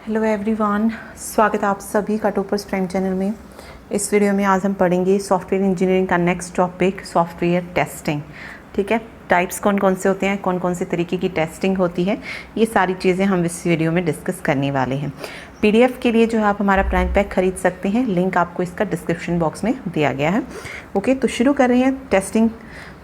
Hello everyone, स्वागत है आप सभी का टॉपर्स प्राइम चैनल में। इस वीडियो में आज हम पढ़ेंगे सॉफ्टवेयर इंजीनियरिंग का नेक्स्ट टॉपिक सॉफ्टवेयर टेस्टिंग। ठीक है, टाइप्स कौन कौन से होते हैं, कौन कौन से तरीके की टेस्टिंग होती है, ये सारी चीज़ें हम इस वीडियो में डिस्कस करने वाले हैं। पीडीएफ के लिए जो है आप हमारा प्राइम पैक खरीद सकते हैं, लिंक आपको इसका डिस्क्रिप्शन बॉक्स में दिया गया है। ओके, तो शुरू कर रहे हैं टेस्टिंग।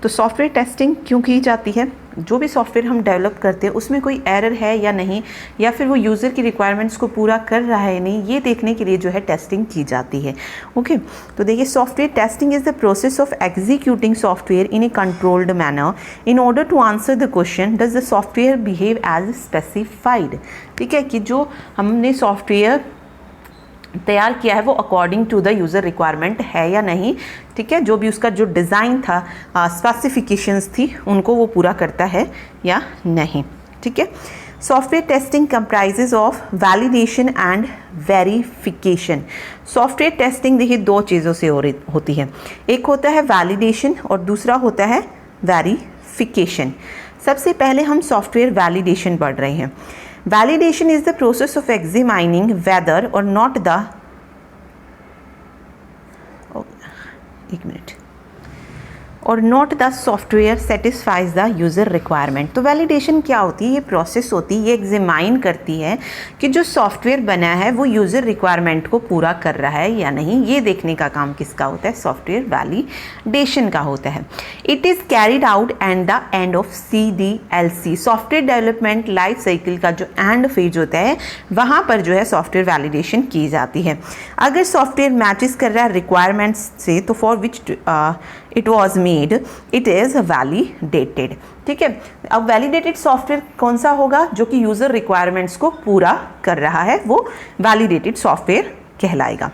तो सॉफ्टवेयर टेस्टिंग क्यों की जाती है? जो भी सॉफ्टवेयर हम डेवलप करते हैं उसमें कोई एरर है या नहीं, या फिर वो यूज़र की रिक्वायरमेंट्स को पूरा कर रहा है या नहीं, ये देखने के लिए जो है टेस्टिंग की जाती है। ओके, तो देखिए, software testing is the process of executing software in a controlled manner in order to answer the question does the software behave as specified. ठीक है, कि जो हमने सॉफ्टवेयर तैयार किया है वो according to the user requirement है या नहीं। ठीक है, जो भी उसका जो डिज़ाइन था, स्पेसिफिकेशंस थी, उनको वो पूरा करता है या नहीं। ठीक है, software testing comprises of validation and verification. Software testing देखिए दो चीज़ों से होती है, एक होता है वैलिडेशन और दूसरा होता है वेरिफिकेशन। सबसे पहले हम सॉफ्टवेयर वैलिडेशन पढ़ रहे हैं। Validation is the process of examining whether or not the और not the software satisfies the user requirement. तो वैलिडेशन क्या होती है? ये प्रोसेस होती है, ये एग्जामाइन करती है कि जो सॉफ्टवेयर बना है वो यूज़र रिक्वायरमेंट को पूरा कर रहा है या नहीं। ये देखने का काम किसका होता है? सॉफ्टवेयर वैलिडेशन का होता है। It is carried out and the end of CDLC, software development life cycle का जो एंड फेज होता है वहाँ पर जो है सॉफ्टवेयर वैलिडेशन की जाती है। अगर सॉफ्टवेयर मैचेस कर रहा है रिक्वायरमेंट्स से, तो for which it was made it is validated. ठीक है, अब वैलिडेटेड सॉफ्टवेयर कौन सा होगा? जो कि यूज़र रिक्वायरमेंट्स को पूरा कर रहा है, वो वैलिडेटेड सॉफ्टवेयर कहलाएगा।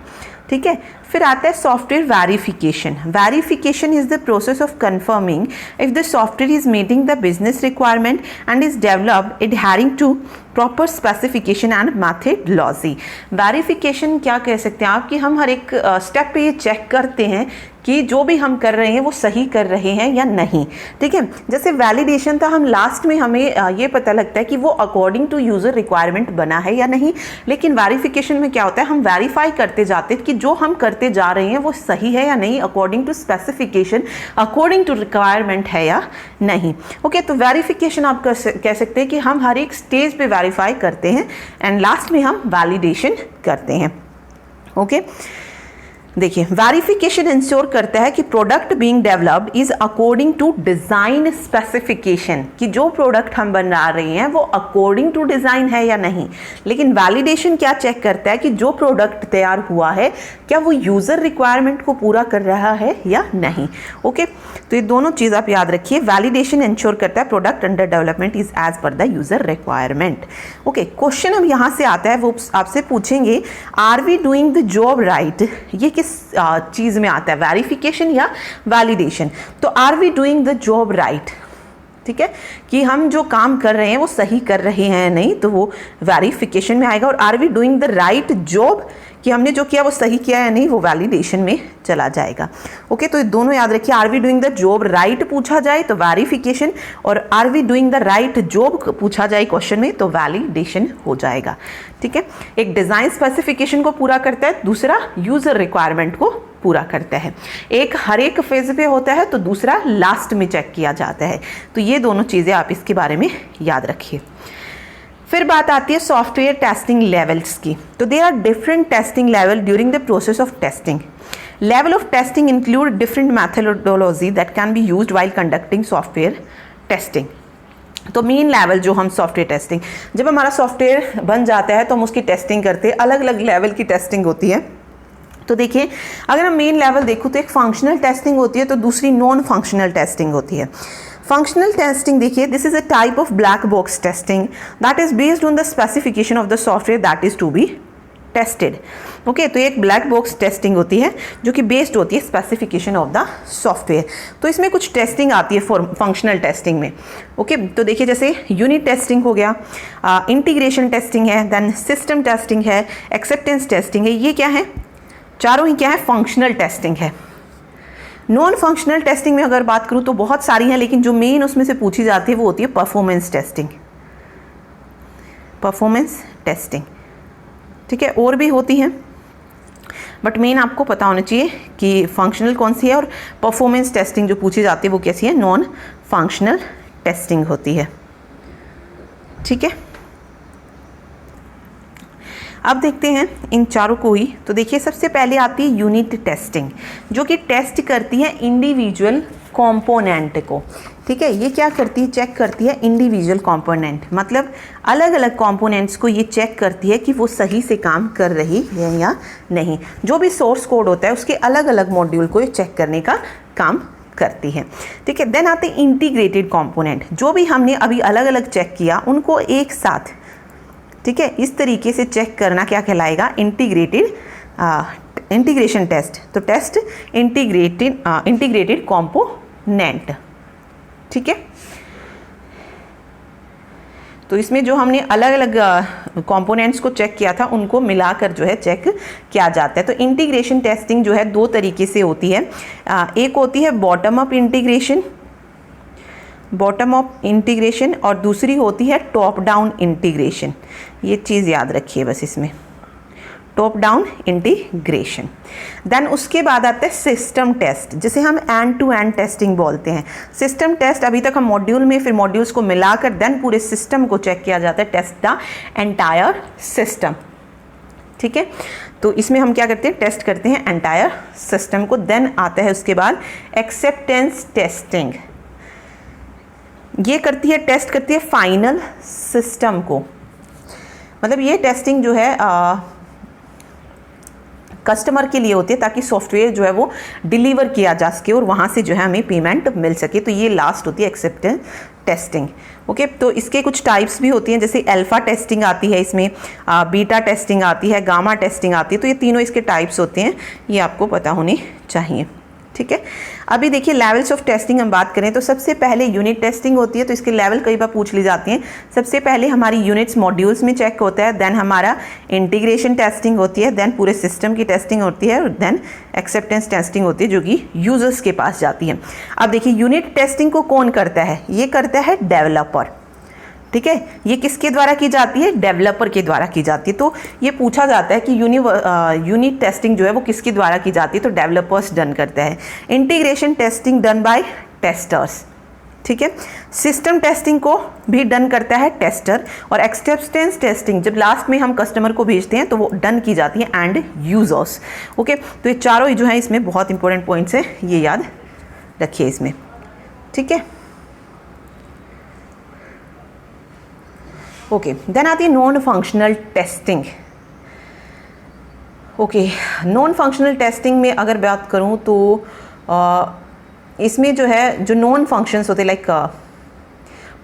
ठीक है, फिर आता है software verification. Verification is the process of confirming if the software is meeting the business requirement and is developed adhering to proper specification and methodology. Verification क्या कह सकते हैं आप, कि हम हर एक स्टेप पे ये चेक करते हैं कि जो भी हम कर रहे हैं वो सही कर रहे हैं या नहीं। ठीक है, जैसे वैलिडेशन था, हम लास्ट में हमें ये पता लगता है कि वो अकॉर्डिंग टू यूज़र रिक्वायरमेंट बना है या नहीं। लेकिन वेरिफिकेशन में क्या होता है? हम वेरीफाई करते जाते हैं कि जो हम करते जा रहे हैं वो सही है या नहीं, according to specification, according to requirement है या नहीं। ओके, तो वेरिफिकेशन आप कह सकते हैं कि हम हर एक स्टेज पे वेरीफाई करते हैं एंड लास्ट में हम वैलिडेशन करते हैं। ओके, देखिए, वेरिफिकेशन इंश्योर करता है कि product being developed is according to design specification, कि जो प्रोडक्ट हम बना रहे हैं वो अकॉर्डिंग टू डिज़ाइन है या नहीं। लेकिन वैलिडेशन क्या चेक करता है? कि जो प्रोडक्ट तैयार हुआ है क्या वो यूज़र रिक्वायरमेंट को पूरा कर रहा है या नहीं। ओके, तो ये दोनों चीज़ आप याद रखिए। वैलिडेशन इंश्योर करता है product under development is as per the user requirement. Okay, question अब यहाँ से आता है, वो आपसे पूछेंगे are we doing the job right. ये किस चीज़ में आता है? वेरिफिकेशन या वैलिडेशन? तो are we doing the job right, ठीक है, कि हम जो काम कर रहे हैं वो सही कर रहे हैं नहीं, तो वो वेरिफिकेशन में आएगा। और are we doing the right job, कि हमने जो किया वो सही किया या नहीं, वो वैलिडेशन में चला जाएगा। ओके, तो ये दोनों याद रखिए। Are we doing the job right पूछा जाए तो वेरिफिकेशन, और are we doing the right job पूछा जाए क्वेश्चन में तो वैलिडेशन हो जाएगा। ठीक है, एक डिज़ाइन स्पेसिफिकेशन को पूरा करता है, दूसरा यूज़र रिक्वायरमेंट को पूरा करता है। एक हर एक फेज पे होता है तो दूसरा लास्ट में चेक किया जाता है। तो ये दोनों चीज़ें आप इसके बारे में याद रखिए। फिर बात आती है सॉफ्टवेयर टेस्टिंग लेवल्स की। तो there are different testing level during the process of testing. Level of testing include different methodology that can be used while conducting software testing. तो मेन लेवल जो हम सॉफ्टवेयर टेस्टिंग, जब हमारा software बन जाता है तो हम उसकी टेस्टिंग करते हैं, अलग अलग लेवल की टेस्टिंग होती है। तो देखिए, अगर हम मेन लेवल देखो तो एक फंक्शनल टेस्टिंग होती है, तो दूसरी नॉन फंक्शनल टेस्टिंग होती है। फंक्शनल टेस्टिंग देखिए, this is a type of black box testing that is based on the specification of the software that is to be tested. Okay, तो एक ब्लैक बॉक्स टेस्टिंग होती है जो कि based होती है स्पेसिफिकेशन ऑफ द सॉफ्टवेयर। तो इसमें कुछ टेस्टिंग आती है फंक्शनल टेस्टिंग में। ओके, तो देखिए, जैसे यूनिट टेस्टिंग हो गया, इंटीग्रेशन टेस्टिंग है, देन सिस्टम टेस्टिंग है, एक्सेप्टेंस टेस्टिंग है। ये क्या है? चारों ही क्या है? फंक्शनल टेस्टिंग है। नॉन फंक्शनल टेस्टिंग में अगर बात करूँ तो बहुत सारी हैं, लेकिन जो मेन उसमें से पूछी जाती है वो होती है परफॉर्मेंस टेस्टिंग। परफॉर्मेंस टेस्टिंग, ठीक है, और भी होती हैं, बट मेन आपको पता होना चाहिए कि फंक्शनल कौन सी है और परफॉर्मेंस टेस्टिंग जो पूछी जाती है वो कैसी है, नॉन फंक्शनल टेस्टिंग होती है। ठीक है, अब देखते हैं इन चारों को ही। तो देखिए सबसे पहले आती है यूनिट टेस्टिंग, जो कि टेस्ट करती है इंडिविजुअल कंपोनेंट को। ठीक है, ये क्या करती है, चेक करती है इंडिविजुअल कंपोनेंट, मतलब अलग अलग कंपोनेंट्स को ये चेक करती है कि वो सही से काम कर रही है या नहीं। जो भी सोर्स कोड होता है उसके अलग अलग मॉड्यूल को ये चेक करने का काम करती है। ठीक है, देन आते हैं इंटीग्रेटेड कंपोनेंट, जो भी हमने अभी अलग अलग चेक किया उनको एक साथ, ठीक है, इस तरीके से चेक करना क्या कहलाएगा, इंटीग्रेशन टेस्ट। तो टेस्ट इंटीग्रेटेड कंपोनेंट। ठीक है, तो इसमें जो हमने अलग अलग कंपोनेंट्स को चेक किया था उनको मिलाकर जो है चेक किया जाता है। तो इंटीग्रेशन टेस्टिंग जो है दो तरीके से होती है, एक होती है बॉटम अप इंटीग्रेशन और दूसरी होती है टॉप डाउन इंटीग्रेशन। ये चीज़ याद रखिए बस इसमें, टॉप डाउन इंटीग्रेशन। देन उसके बाद आता है सिस्टम टेस्ट, जिसे हम एंड टू एंड टेस्टिंग बोलते हैं। सिस्टम टेस्ट अभी तक हम मॉड्यूल में, फिर मॉड्यूल्स को मिलाकर देन पूरे सिस्टम को चेक किया जाता है, टेस्ट द एंटायर सिस्टम। ठीक है, तो इसमें हम क्या करते हैं, टेस्ट करते हैं एंटायर सिस्टम को। देन आता है उसके बाद एक्सेप्टेंस टेस्टिंग, ये करती है, टेस्ट करती है फाइनल सिस्टम को। मतलब ये टेस्टिंग जो है कस्टमर के लिए होती है ताकि सॉफ्टवेयर जो है वो डिलीवर किया जा सके और वहाँ से जो है हमें पेमेंट मिल सके। तो ये लास्ट होती है एक्सेप्टेंस टेस्टिंग। ओके, तो इसके कुछ टाइप्स भी होती हैं, जैसे अल्फा टेस्टिंग आती है, इसमें बीटा टेस्टिंग आती है, गामा टेस्टिंग आती है। तो ये तीनों इसके टाइप्स होते हैं, ये आपको पता होने चाहिए। ठीक है, अभी देखिए लेवल्स ऑफ टेस्टिंग हम बात करें तो सबसे पहले यूनिट टेस्टिंग होती है। तो इसके लेवल कई बार पूछ ली जाती हैं। सबसे पहले हमारी यूनिट्स मॉड्यूल्स में चेक होता है, देन हमारा इंटीग्रेशन टेस्टिंग होती है, देन पूरे सिस्टम की टेस्टिंग होती है और देन एक्सेप्टेंस टेस्टिंग होती है जो कि यूजर्स के पास जाती है। अब देखिए यूनिट टेस्टिंग को कौन करता है, ये करता है डेवलपर। ठीक है, ये किसके द्वारा की जाती है, डेवलपर के द्वारा की जाती है। तो ये पूछा जाता है कि यूनिट टेस्टिंग जो है वो किसके द्वारा की जाती है, तो डेवलपर्स डन करते हैं। Integration testing done by testers. ठीक है, सिस्टम टेस्टिंग को भी डन करता है टेस्टर, और एक्सेप्टेंस टेस्टिंग जब लास्ट में हम कस्टमर को भेजते हैं तो वो डन की जाती है एंड यूजर्स। ओके, तो ये चारों जो है इसमें बहुत इंपॉर्टेंट पॉइंट्स है, ये याद रखिए इसमें। ठीक है, ओके, देन आती है non functional testing. Okay, non functional testing में अगर बात करूं तो इसमें जो है जो नॉन फंक्शंस होते हैं like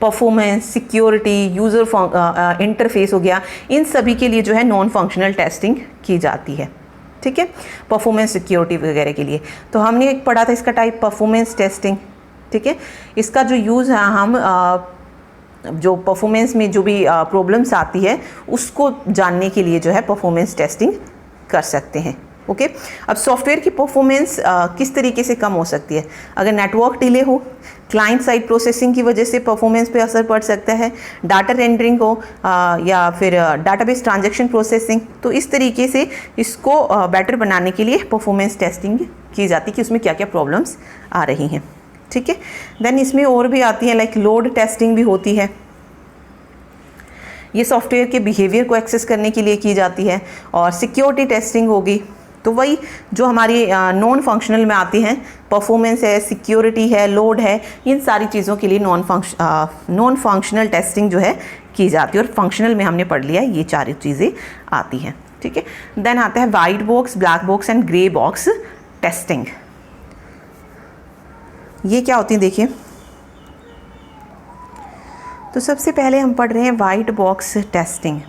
performance, security, user interface हो गया, इन सभी के लिए जो है नॉन फंक्शनल टेस्टिंग की जाती है। ठीक है, परफॉर्मेंस, सिक्योरिटी वगैरह के लिए। तो हमने एक पढ़ा था इसका टाइप परफॉर्मेंस टेस्टिंग। ठीक है, इसका जो यूज़ है हम जो परफॉर्मेंस में जो भी प्रॉब्लम्स आती है उसको जानने के लिए जो है परफॉर्मेंस टेस्टिंग कर सकते हैं। ओके, अब सॉफ्टवेयर की परफॉर्मेंस किस तरीके से कम हो सकती है, अगर नेटवर्क डिले हो, क्लाइंट साइड प्रोसेसिंग की वजह से परफॉर्मेंस पे असर पड़ सकता है, डाटा रेंडरिंग हो या फिर डाटाबेस ट्रांजैक्शन प्रोसेसिंग। तो इस तरीके से इसको बेटर बनाने के लिए परफॉर्मेंस टेस्टिंग की जाती है कि उसमें क्या क्या प्रॉब्लम्स आ रही हैं। ठीक है, देन इसमें और भी आती है लाइक लोड टेस्टिंग भी होती है, ये सॉफ्टवेयर के बिहेवियर को एक्सेस करने के लिए की जाती है। और सिक्योरिटी टेस्टिंग होगी, तो वही जो हमारी नॉन फंक्शनल में आती हैं, परफॉर्मेंस है, सिक्योरिटी है, लोड है, इन सारी चीज़ों के लिए नॉन फंक्शनल टेस्टिंग जो है की जाती है। और फंक्शनल में हमने पढ़ लिया ये चार चीज़ें आती हैं। ठीक है, देन आता है white box, black box and grey box testing. ये क्या होती है देखिए, तो सबसे पहले हम पढ़ रहे हैं white box testing.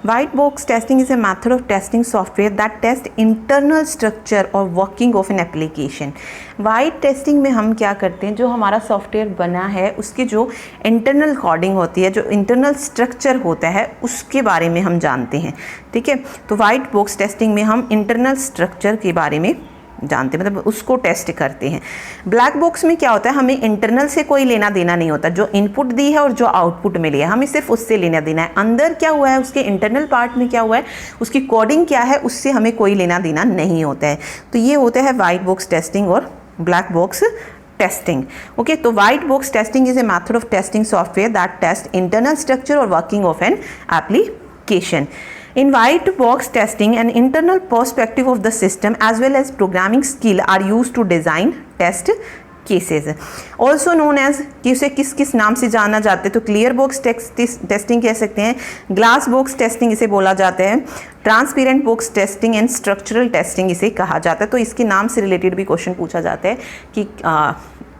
White box testing is a method of testing software that test internal structure और working of an application. White testing में हम क्या करते हैं, जो हमारा सॉफ्टवेयर बना है उसकी जो इंटरनल कोडिंग होती है, जो इंटरनल स्ट्रक्चर होता है, उसके बारे में हम जानते हैं। ठीक है, तो वाइट बॉक्स टेस्टिंग में हम इंटरनल स्ट्रक्चर के बारे में जानते हैं, मतलब उसको टेस्ट करते हैं। ब्लैक बॉक्स में क्या होता है, हमें इंटरनल से कोई लेना देना नहीं होता, जो इनपुट दी है और जो आउटपुट मिली है हमें सिर्फ उससे लेना देना है। अंदर क्या हुआ है, उसके इंटरनल पार्ट में क्या हुआ है, उसकी कोडिंग क्या है, उससे हमें कोई लेना देना नहीं होता है। तो ये होता है वाइट बॉक्स टेस्टिंग और ब्लैक बॉक्स टेस्टिंग। ओके, तो white box testing is a method of testing software that test internal structure और working of an application. In white box testing, an internal perspective of the system as well as programming skill are used to design test cases. Also known as, कि उसे किस किस नाम से जाना जाता है, तो क्लियर बॉक्स टेस्टिंग कह सकते हैं, ग्लास बॉक्स टेस्टिंग इसे बोला जाता है, transparent box testing and structural testing इसे कहा जाता है। तो इसके नाम से रिलेटेड भी क्वेश्चन पूछा जाता है कि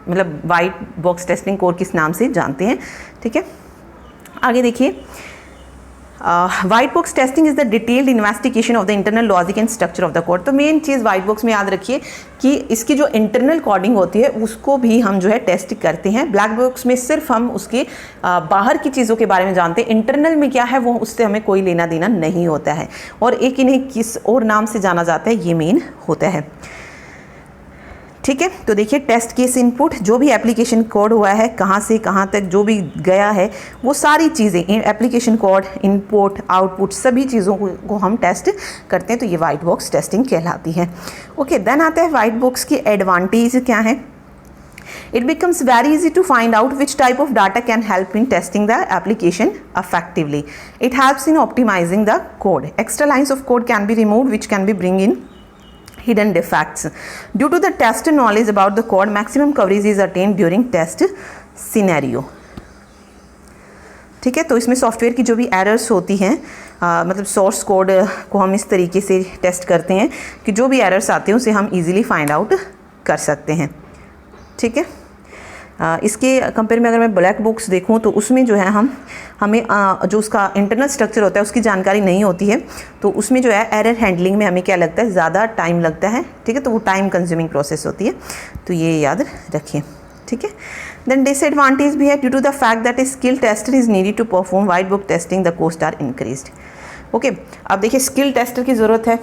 मतलब वाइट बॉक्स टेस्टिंग कोड किस नाम से जानते हैं। ठीक है, आगे देखिए, white box testing is the detailed investigation of the internal logic and structure of the code. तो मेन चीज़ वाइट बॉक्स में याद रखिए कि इसकी जो इंटरनल कोडिंग होती है उसको भी हम जो है टेस्ट करते हैं। ब्लैक बॉक्स में सिर्फ हम उसके बाहर की चीज़ों के बारे में जानते हैं, इंटरनल में क्या है वो उससे हमें कोई लेना देना नहीं होता है, और एक इन्हें किस और नाम से जाना जाता है ये मेन होता है। ठीक है, तो देखिए टेस्ट केस इनपुट, जो भी एप्लीकेशन कोड हुआ है कहाँ से कहाँ तक जो भी गया है वो सारी चीज़ें, एप्लीकेशन कोड, इनपुट, आउटपुट, सभी चीज़ों को हम टेस्ट करते हैं, तो ये वाइट बॉक्स टेस्टिंग कहलाती है। ओके, देन आता है वाइट बॉक्स की एडवांटेज क्या है। It becomes very easy to find out which type of data can help in testing the application effectively. It helps in optimizing the code. Extra lines of code can be removed which can be bring in hidden defects. Due to the test knowledge about the code, maximum coverage is attained during test scenario. ठीक है, तो इसमें software की जो भी errors होती हैं, मतलब सोर्स कोड को हम इस तरीके से टेस्ट करते हैं कि जो भी एरर्स आते हैं उसे हम इजीली फाइंड आउट कर सकते हैं। ठीक है, इसके कंपेयर में अगर मैं ब्लैक बॉक्स देखूं तो उसमें जो है हमें जो उसका इंटरनल स्ट्रक्चर होता है उसकी जानकारी नहीं होती है, तो उसमें जो है एरर हैंडलिंग में हमें क्या लगता है, ज़्यादा टाइम लगता है। ठीक है, तो वो टाइम कंज्यूमिंग प्रोसेस होती है, तो ये याद रखिए। ठीक है, देन डिसएडवांटेज भी है, due to the fact that a skill tester is needed to perform white box testing the cost are increased. Okay, अब देखिए स्किल टेस्टर की ज़रूरत है,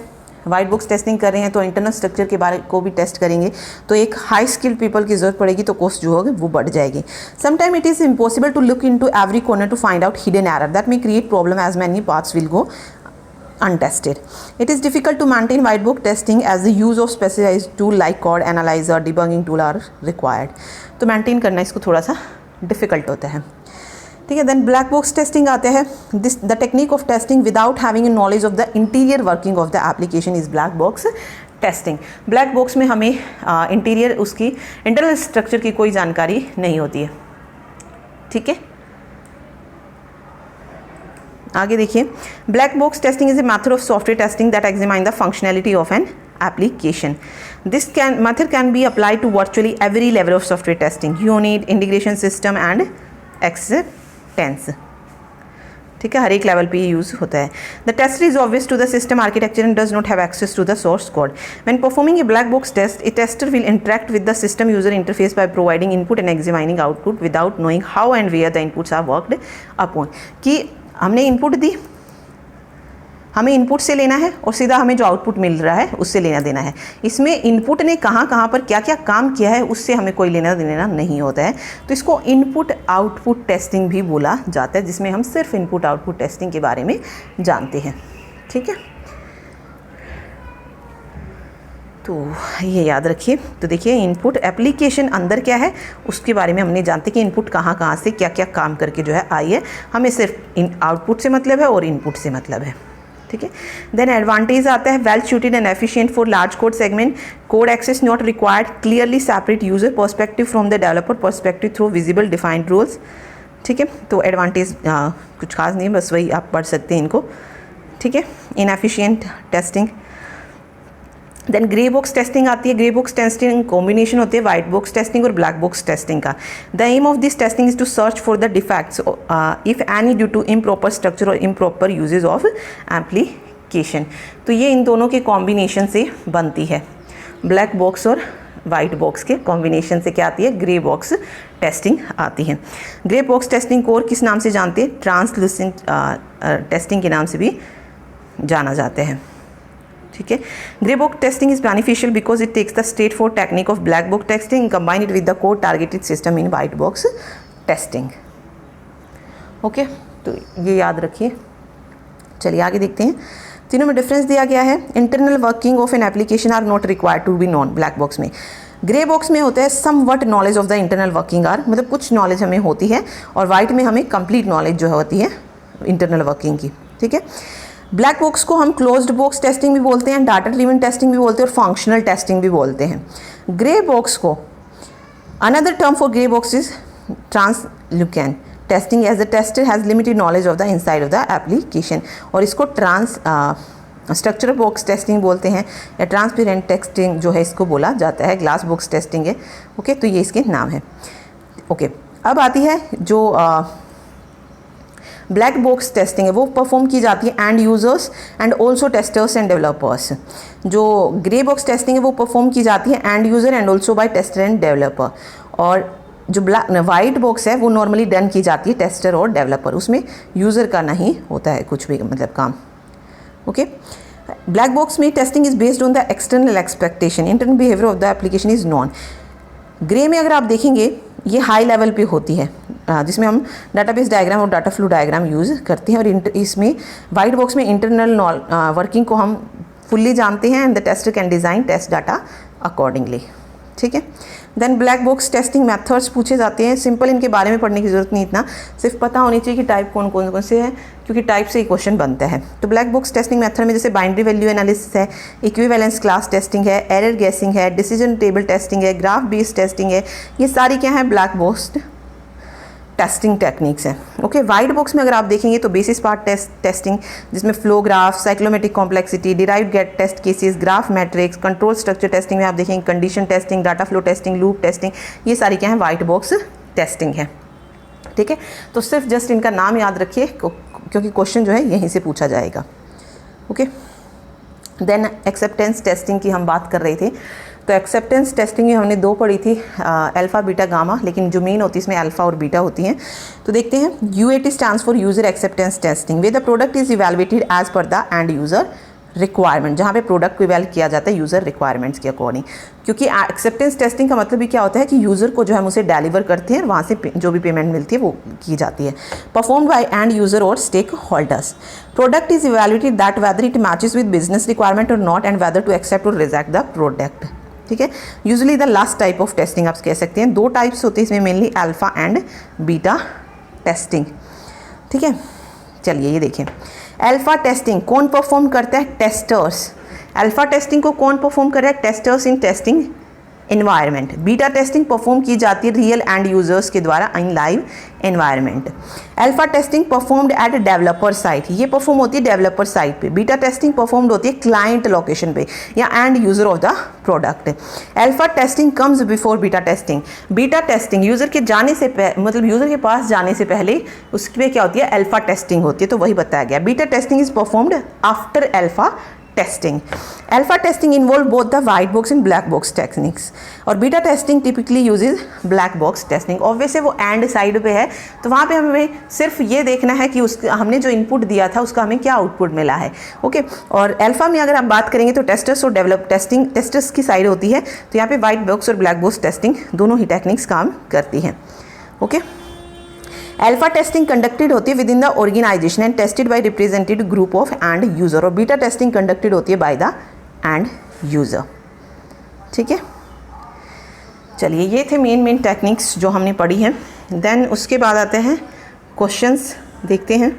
वाइट बॉक्स टेस्टिंग कर रहे हैं तो इंटरनल स्ट्रक्चर के बारे को भी टेस्ट करेंगे, तो एक हाई स्किल्ड पीपल की जरूरत पड़ेगी, तो कॉस्ट जो होगी वो बढ़ जाएगी। Sometime it is impossible to look into every corner to find out hidden error that may create problem as many parts will go untested. It is difficult to maintain white box testing as the use of specialized tool like code analyzer, debugging tool are required. तो maintain करना इसको थोड़ा सा difficult होता है। ठीक है, then black box testing आते हैं। This the technique of testing without having a knowledge of the interior working of the application is black box testing. Black box में हमें इंटीरियर उसकी इंटरनल स्ट्रक्चर की कोई जानकारी नहीं होती है। ठीक है, आगे देखिए, black box testing is a method of software testing that examine the functionality of an application. This method can be applied to virtually every level of software testing: unit, integration system and acceptance. ठीक है, हर एक level पे ये use होता है। The tester is obvious to the system architecture and does not have access to the source code. When performing a black box test, a tester will interact with the system user interface by providing input and examining output without knowing how and where the inputs are worked upon. कि हमने input दी, हमें input से लेना है और सीधा हमें जो आउटपुट मिल रहा है उससे लेना देना है। इसमें इनपुट ने कहाँ कहाँ पर क्या क्या काम किया है उससे हमें कोई लेना देना नहीं होता है, तो इसको इनपुट आउटपुट टेस्टिंग भी बोला जाता है, जिसमें हम सिर्फ इनपुट आउटपुट टेस्टिंग के बारे में जानते हैं। ठीक है, तो ये याद रखिए। तो देखिए, इनपुट एप्लीकेशन अंदर क्या है उसके बारे में हमने जानते कि इनपुट कहाँ कहाँ से क्या क्या काम करके जो है आई है, हमें सिर्फ इन आउटपुट से मतलब है और इनपुट से मतलब है। ठीक है, देन एडवांटेज आता है, well suited and efficient for large code segment, code access not required, clearly separate user perspective from the developer perspective through visible defined rules. ठीक है, तो एडवांटेज कुछ खास नहीं, बस वही आप पढ़ सकते हैं इनको। ठीक है, inefficient testing. Then grey box testing आती है। ग्रे बॉक्स टेस्टिंग कॉम्बिनेशन होती है वाइट बॉक्स टेस्टिंग और ब्लैक बॉक्स टेस्टिंग का। The aim of this testing is to search for the defects if any due to improper structure और improper usage of application. तो ये इन दोनों के कॉम्बिनेशन से बनती है, ब्लैक बॉक्स और वाइट बॉक्स के कॉम्बिनेशन से क्या आती है, ग्रे बॉक्स टेस्टिंग आती है। ग्रे बॉक्स टेस्टिंग को और किस नाम से जानते हैं, ट्रांसलूसेंट टेस्टिंग के नाम से भी जाना जाता है। ठीक है। Grey box testing is beneficial because it takes the straightforward technique of black box testing, combine it with the code targeted system in white box testing. Okay, तो ये याद रखिए। चलिए आगे देखते हैं। तीनों में डिफरेंस दिया गया है। Internal working of an application are not required to be non black box में। ग्रे बॉक्स में होता है somewhat knowledge of the internal working are, मतलब कुछ नॉलेज हमें होती है, और वाइट में हमें कंप्लीट नॉलेज जो होती है इंटरनल वर्किंग की, ठीक है। ब्लैक बॉक्स को हम क्लोज्ड बॉक्स टेस्टिंग भी बोलते हैं, डाटा ड्रिवन टेस्टिंग भी बोलते हैं, और फंक्शनल टेस्टिंग भी बोलते हैं। ग्रे बॉक्स को another term for grey box is translucent testing, as the tester has limited knowledge of the inside of the application, और इसको स्ट्रक्चर बॉक्स टेस्टिंग बोलते हैं, या ट्रांसपेरेंट टेस्टिंग जो है इसको बोला जाता है, ग्लास बॉक्स टेस्टिंग है। ओके, तो ये इसके नाम है। ओके, अब आती है जो ब्लैक बॉक्स टेस्टिंग है, वो परफॉर्म की जाती है end users and also testers and developers. जो ग्रे बॉक्स टेस्टिंग है वो परफॉर्म की जाती है end user and also by tester and developer, और जो वाइट बॉक्स है वो नॉर्मली डन की जाती है टेस्टर और डेवलपर, उसमें यूज़र का नहीं होता है कुछ भी मतलब काम। ओके, ब्लैक बॉक्स में testing is based on the external expectation, internal behaviour of the application is non. Grey में अगर आप देखेंगे ये हाई लेवल पे होती है, जिसमें हम डाटाबेस डायग्राम और डाटा फ्लो डायग्राम यूज़ करते हैं, और इसमें वाइट बॉक्स में इंटरनल वर्किंग को हम फुल्ली जानते हैं and the tester can design test data accordingly, ठीक है। Then black box testing methods पूछे जाते हैं। सिंपल, इनके बारे में पढ़ने की ज़रूरत नहीं, इतना सिर्फ पता होनी चाहिए कि टाइप कौन कौन से हैं, क्योंकि टाइप से ही क्वेश्चन बनता है। तो ब्लैक बॉक्स टेस्टिंग मेथड में जैसे बाइनरी वैल्यू एनालिसिस है, इक्विवेलेंस क्लास टेस्टिंग है, एरर गेसिंग है, डिसीजन टेबल टेस्टिंग है, ग्राफ बेस्ड टेस्टिंग है, ये सारी क्या है ब्लैक बॉक्स टेस्टिंग टेक्निक्स है। ओके, वाइट बॉक्स में अगर आप देखेंगे तो बेसिस पार्ट टेस्टिंग, जिसमें flow graph, cyclometric complexity, derived get test cases, graph matrix, control structure testing में आप देखेंगे condition testing, data flow testing, loop testing, ये सारी क्या है वाइट बॉक्स टेस्टिंग है, ठीक है। तो सिर्फ जस्ट इनका नाम याद रखिए क्योंकि क्वेश्चन जो है यहीं से पूछा जाएगा। ओके, देन एक्सेप्टेंस टेस्टिंग की हम बात कर रहे थे। तो एक्सेप्टेंस टेस्टिंग में हमने दो पढ़ी थी, अल्फ़ा बीटा गामा, लेकिन जो मेन होती है इसमें अल्फ़ा और बीटा होती हैं। तो देखते हैं, UAT stands for user acceptance testing, where the product is evaluated as per the end user requirement, जहाँ पे प्रोडक्ट को इवेल किया जाता है यूज़र रिक्वायरमेंट्स के अकॉर्डिंग। क्योंकि एक्सेप्टेंस टेस्टिंग का मतलब भी क्या होता है कि यूज़र को जो हम उसे डिलीवर करते हैं, वहाँ से जो भी पेमेंट मिलती है वो की जाती है। परफॉर्म्ड बाय एंड यूज़र और stakeholders. Product is evaluated that whether it matches with business requirement और not, and whether to accept और रिजेक्ट द प्रोडक्ट, ठीक है। Usually the last type of testing आप कह सकते हैं। दो टाइप्स होते हैं इसमें mainly, alpha and beta testing, ठीक है। चलिए ये देखें, अल्फ़ा टेस्टिंग कौन परफॉर्म करता है? टेस्टर्स। अल्फ़ा टेस्टिंग को कौन परफॉर्म कर रहा है? Testers in testing environment. Beta testing perform की जाती है रियल एंड यूजर्स के द्वारा in live environment. Alpha testing performed at developer site, ये परफॉर्म होती है डेवलपर साइट पे। बीटा टेस्टिंग परफॉर्म्ड होती है क्लाइंट लोकेशन पे या end user of the product. Alpha testing comes before beta testing. Beta testing user के जाने से मतलब यूजर के पास जाने से पहले उसमें क्या होती है? अल्फा टेस्टिंग होती है, तो वही बताया गया। Beta testing is performed after alpha testing. Alpha testing involve both the white box and black box techniques, और beta testing typically uses black box testing. Obviously वो एंड साइड पे है, तो वहाँ पे हमें सिर्फ ये देखना है कि हमने जो इनपुट दिया था उसका हमें क्या आउटपुट मिला है। ओके, और अल्फा में अगर आप बात करेंगे तो टेस्टर्स और टेस्टर्स की साइड होती है, तो यहाँ पे वाइट बॉक्स और ब्लैक बॉक्स टेस्टिंग दोनों ही टेक्निक्स काम करती हैं। ओके, अल्फा टेस्टिंग कंडक्टेड होती है within the organisation and tested by represented group of end user, और बीटा टेस्टिंग कंडक्टेड होती है बाय द एंड यूजर। ठीक है, चलिए ये थे मेन टेक्निक्स जो हमने पढ़ी हैं। देन उसके बाद आते हैं क्वेश्चंस, देखते हैं।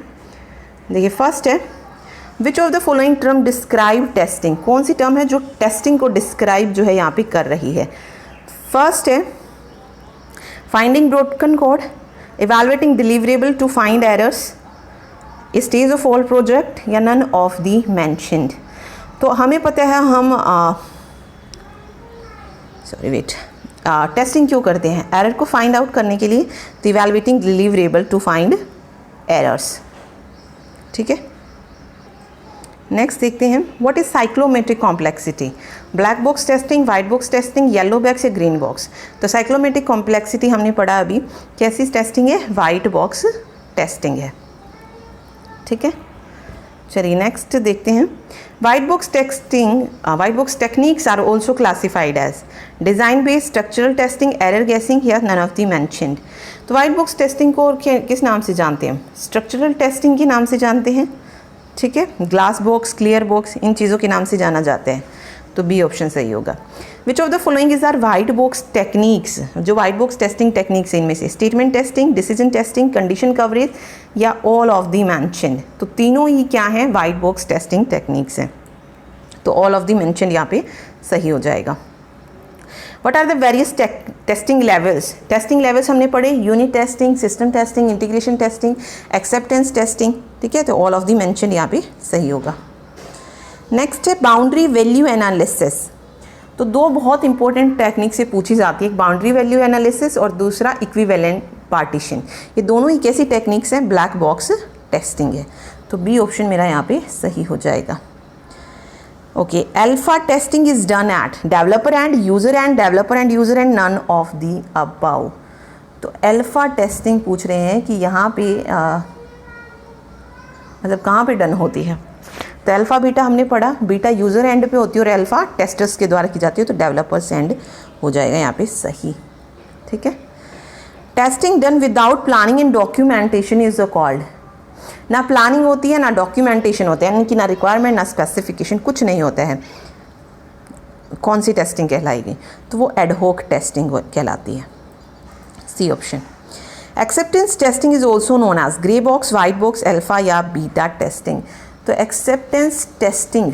देखिए फर्स्ट है, विच of the following term describe testing, कौन सी टर्म है जो टेस्टिंग को डिस्क्राइब जो है यहाँ पे कर रही है। फर्स्ट है finding broken code, evaluating deliverable to find errors, stage of all project या none of the mentioned। तो हमें पता है हम टेस्टिंग क्यों करते हैं? एरर को फाइंड आउट करने के लिए, तो evaluating deliverable to find errors। ठीक है, नेक्स्ट देखते हैं, what is cyclometric complexity, black box testing, white box testing, yellow box या ग्रीन बॉक्स। तो साइक्लोमेट्रिक कॉम्प्लेक्सिटी हमने पढ़ा अभी, कैसी टेस्टिंग है? वाइट बॉक्स टेस्टिंग है। ठीक है, चलिए नेक्स्ट देखते हैं। White box techniques are also classified as design based, structural testing, error guessing या नन ऑफ दी मेंशन्ड। तो वाइट बॉक्स टेस्टिंग को किस नाम से जानते हैं? स्ट्रक्चरल टेस्टिंग के नाम से जानते हैं, ठीक है। ग्लास बॉक्स, क्लियर बॉक्स, इन चीज़ों के नाम से जाना जाता है, तो बी ऑप्शन सही होगा। Which of the following is are white box techniques? जो वाइट बॉक्स टेस्टिंग टेक्निक्स है इनमें से statement testing, decision testing, condition coverage या ऑल ऑफ दी मेंशन्ड। तो तीनों ही क्या हैं? वाइट बॉक्स टेस्टिंग टेक्निक्स हैं। तो ऑल ऑफ दी मेंशन्ड यहाँ पे सही हो जाएगा। What are the various testing levels? Testing levels हमने पढ़े, unit testing, system testing, integration testing, acceptance testing, ठीक है। तो ऑल ऑफ दी मेंशन्ड यहाँ पे सही होगा। नेक्स्ट है बाउंड्री वैल्यू एनालिसिस। तो दो बहुत इंपॉर्टेंट टेक्निक से पूछी जाती है, एक बाउंड्री वैल्यू एनालिसिस और दूसरा इक्विवेलेंट पार्टीशन। ये दोनों ही कैसी टेक्निक्स हैं? ब्लैक बॉक्स टेस्टिंग है। तो बी ऑप्शन मेरा यहाँ पे सही हो जाएगा। Okay, alpha testing is done at developer end user end none of the above. तो अल्फा टेस्टिंग पूछ रहे हैं कि यहाँ पे मतलब कहाँ पे डन होती है? तो अल्फ़ा बीटा हमने पढ़ा, बीटा यूज़र एंड पे होती है और अल्फ़ा टेस्टर्स के द्वारा की जाती है, तो डेवलपर्स एंड हो जाएगा यहाँ पे सही, ठीक है। Testing done without planning and documentation is called. ना प्लानिंग होती है ना डॉक्यूमेंटेशन होता है, यानी कि ना रिक्वायरमेंट ना स्पेसिफिकेशन, कुछ नहीं होता है। कौन सी टेस्टिंग कहलाएगी? तो वो एडहॉक टेस्टिंग कहलाती है, C option. Acceptance testing is also known as grey box, white box, alpha या बीटा टेस्टिंग। तो एक्सेप्टेंस टेस्टिंग,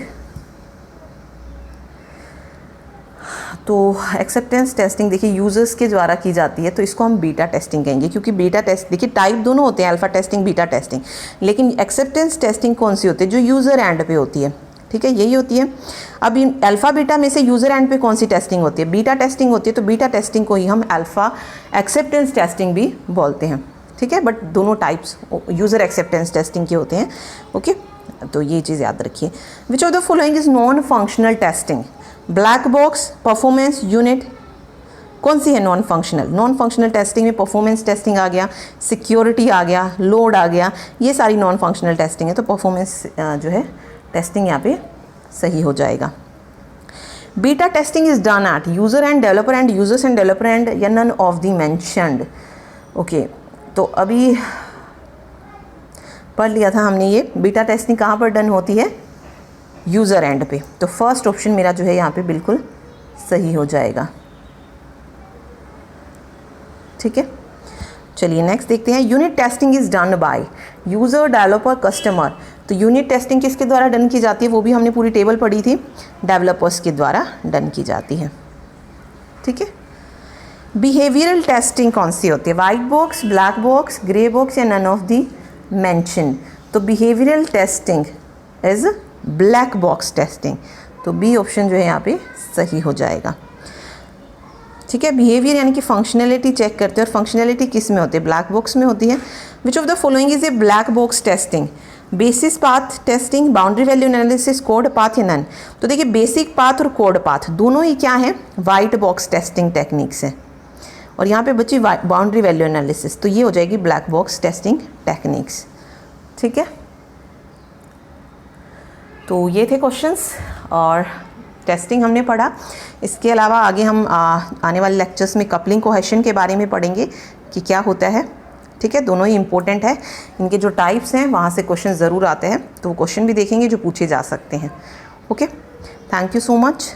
तो एक्सेप्टेंस टेस्टिंग देखिए यूज़र्स के द्वारा की जाती है, तो इसको हम बीटा टेस्टिंग कहेंगे, क्योंकि बीटा टेस्ट देखिए टाइप दोनों होते हैं, अल्फ़ा टेस्टिंग, बीटा टेस्टिंग, लेकिन एक्सेप्टेंस टेस्टिंग कौन सी होती है? जो यूज़र एंड पे होती है, ठीक है, यही होती है। अब इन अल्फ़ा बीटा में से यूज़र एंड पे कौन सी टेस्टिंग होती है? बीटा टेस्टिंग होती है। तो बीटा टेस्टिंग को ही हम अल्फ़ा एक्सेप्टेंस टेस्टिंग भी बोलते हैं, ठीक है। बट दोनों टाइप्स यूज़र एक्सेप्टेंस टेस्टिंग के होते हैं, ओके। तो ये चीज़ याद रखिए। विच of the following is non functional testing? Black box, performance unit, कौन सी है non functional? Non functional testing में परफॉर्मेंस टेस्टिंग आ गया, सिक्योरिटी आ गया, लोड आ गया, ये सारी नॉन फंक्शनल टेस्टिंग है। तो परफॉर्मेंस जो है टेस्टिंग यहाँ पे सही हो जाएगा। Beta testing is done at user end developer end users end developer end या none of the mentioned. Okay, तो अभी पढ़ लिया था हमने ये बीटा टेस्टिंग कहाँ पर डन होती है? यूज़र एंड पे। तो फर्स्ट ऑप्शन मेरा जो है यहाँ पे बिल्कुल सही हो जाएगा, ठीक है। चलिए नेक्स्ट देखते हैं। Unit testing is done by user, developer, customer. तो यूनिट टेस्टिंग किसके द्वारा डन की जाती है? वो भी हमने पूरी टेबल पढ़ी थी, डेवलपर्स के द्वारा डन की जाती है, ठीक है। बिहेवियरल टेस्टिंग कौन सी होती है? White box, black box, grey box या नन ऑफ दी मेंशन। तो behavioural testing is black box testing. तो बी ऑप्शन जो है यहाँ पे सही हो जाएगा, ठीक है। बिहेवियर यानी कि फंक्शनैलिटी चेक करते हैं, और फंक्शनैलिटी किस में होती है? ब्लैक बॉक्स में होती है। विच of the following is a black box testing? Basis path testing, boundary value analysis, code path या नन। तो देखिए बेसिक पाथ और कोड पाथ दोनों ही क्या है? वाइट बॉक्स टेस्टिंग टेक्निक्स है। और यहाँ पे बची बाउंड्री वैल्यू एनालिसिस, तो ये हो जाएगी ब्लैक बॉक्स टेस्टिंग टेक्निक्स, ठीक है। तो ये थे क्वेश्चंस और टेस्टिंग हमने पढ़ा। इसके अलावा आगे हम आने वाले लेक्चर्स में कपलिंग कोहेशन के बारे में पढ़ेंगे कि क्या होता है, ठीक है। दोनों ही इंपॉर्टेंट है, इनके जो टाइप्स हैं वहाँ से क्वेश्चन ज़रूर आते हैं, तो वो क्वेश्चन भी देखेंगे जो पूछे जा सकते हैं, okay. Thank you so much.